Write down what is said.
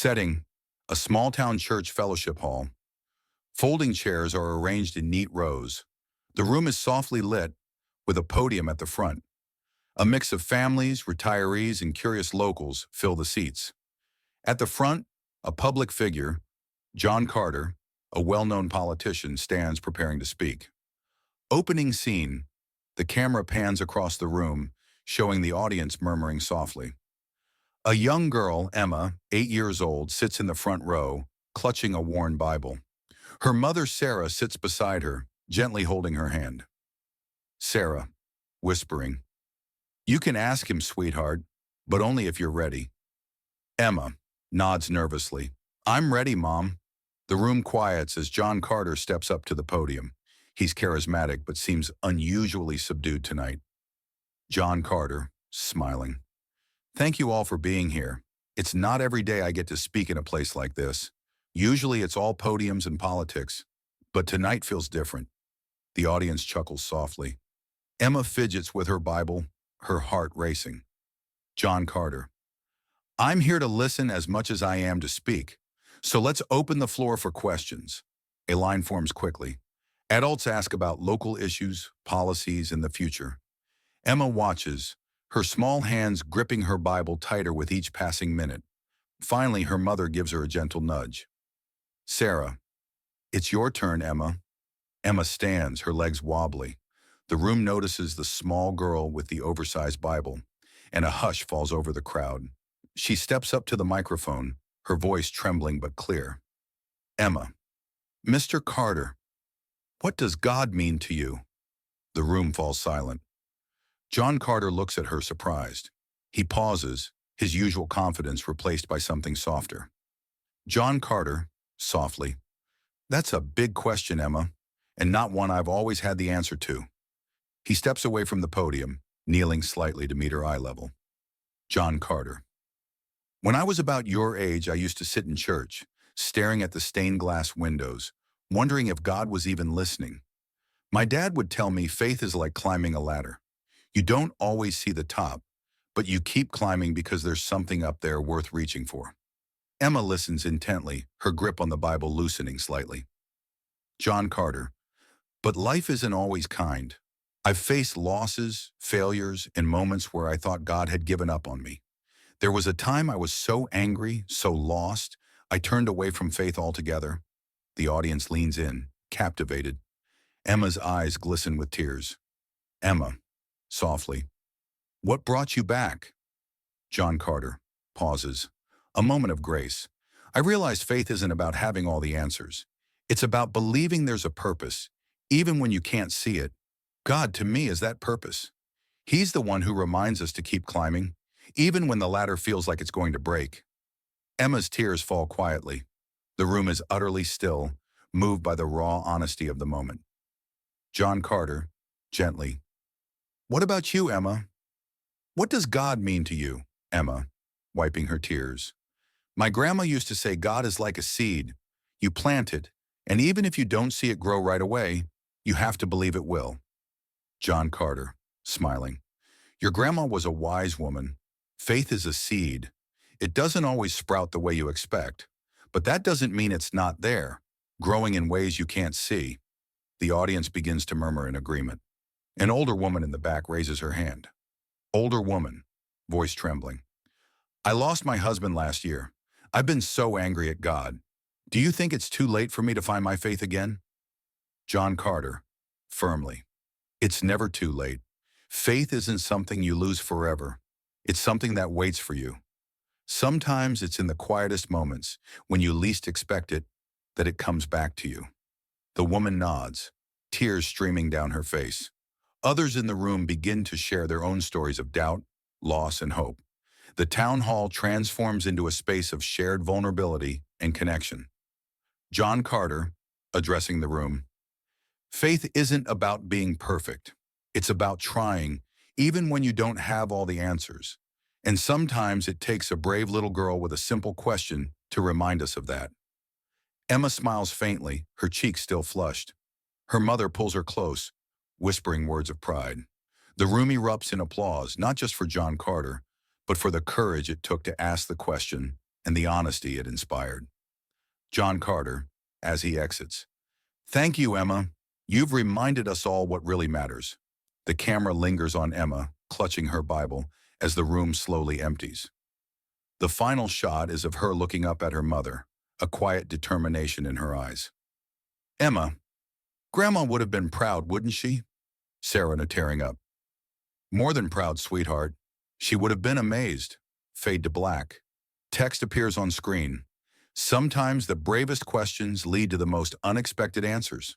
Setting, a small-town church fellowship hall. Folding chairs are arranged in neat rows. The room is softly lit, with a podium at the front. A mix of families, retirees, and curious locals fill the seats. At the front, a public figure, John Carter, a well-known politician, stands preparing to speak. Opening scene, the camera pans across the room, showing the audience murmuring softly. A young girl, Emma, 8 years old, sits in the front row, clutching a worn Bible. Her mother, Sarah, sits beside her, gently holding her hand. Sarah, whispering, "You can ask him, sweetheart, but only if you're ready." Emma nods nervously. "I'm ready, Mom." The room quiets as John Carter steps up to the podium. He's charismatic but seems unusually subdued tonight. John Carter, smiling. "Thank you all for being here. It's not every day I get to speak in a place like this. Usually it's all podiums and politics, but tonight feels different." The audience chuckles softly. Emma fidgets with her Bible, her heart racing. John Carter. "I'm here to listen as much as I am to speak, so let's open the floor for questions." A line forms quickly. Adults ask about local issues, policies, and the future. Emma watches, her small hands gripping her Bible tighter with each passing minute. Finally, her mother gives her a gentle nudge. Sarah. "It's your turn, Emma." Emma stands, her legs wobbly. The room notices the small girl with the oversized Bible, and a hush falls over the crowd. She steps up to the microphone, her voice trembling but clear. Emma. "Mr. Carter, what does God mean to you?" The room falls silent. John Carter looks at her surprised. He pauses, his usual confidence replaced by something softer. John Carter, softly. "That's a big question, Emma, and not one I've always had the answer to." He steps away from the podium, kneeling slightly to meet her eye level. John Carter. "When I was about your age, I used to sit in church, staring at the stained glass windows, wondering if God was even listening. My dad would tell me faith is like climbing a ladder. You don't always see the top, but you keep climbing because there's something up there worth reaching for." Emma listens intently, her grip on the Bible loosening slightly. John Carter. "But life isn't always kind. I've faced losses, failures, and moments where I thought God had given up on me. There was a time I was so angry, so lost, I turned away from faith altogether." The audience leans in, captivated. Emma's eyes glisten with tears. Emma, softly. "What brought you back?" John Carter pauses. A moment of grace. "I realized faith isn't about having all the answers. It's about believing there's a purpose, even when you can't see it. God, to me, is that purpose. He's the one who reminds us to keep climbing, even when the ladder feels like it's going to break." Emma's tears fall quietly. The room is utterly still, moved by the raw honesty of the moment. John Carter, gently. "What about you, Emma? What does God mean to you?" Emma, wiping her tears. "My grandma used to say God is like a seed. You plant it, and even if you don't see it grow right away, you have to believe it will." John Carter, smiling. "Your grandma was a wise woman. Faith is a seed. It doesn't always sprout the way you expect, but that doesn't mean it's not there, growing in ways you can't see." The audience begins to murmur in agreement. An older woman in the back raises her hand. Older woman, voice trembling. "I lost my husband last year. I've been so angry at God. Do you think it's too late for me to find my faith again?" John Carter, firmly. "It's never too late. Faith isn't something you lose forever. It's something that waits for you. Sometimes it's in the quietest moments, when you least expect it, that it comes back to you." The woman nods, tears streaming down her face. Others in the room begin to share their own stories of doubt, loss, and hope. The town hall transforms into a space of shared vulnerability and connection. John Carter, addressing the room. "Faith isn't about being perfect. It's about trying, even when you don't have all the answers. And sometimes it takes a brave little girl with a simple question to remind us of that." Emma smiles faintly, her cheeks still flushed. Her mother pulls her close, whispering words of pride. The room erupts in applause, not just for John Carter, but for the courage it took to ask the question and the honesty it inspired. John Carter, as he exits. Thank you, Emma. You've reminded us all what really matters. The camera lingers on Emma, clutching her Bible, as the room slowly empties. The final shot is of her looking up at her mother, a quiet determination in her eyes. Emma, Grandma would have been proud, wouldn't she? Sarah tearing up. More than proud, sweetheart. She would have been amazed. Fade to black. Text appears on screen. Sometimes the bravest questions lead to the most unexpected answers.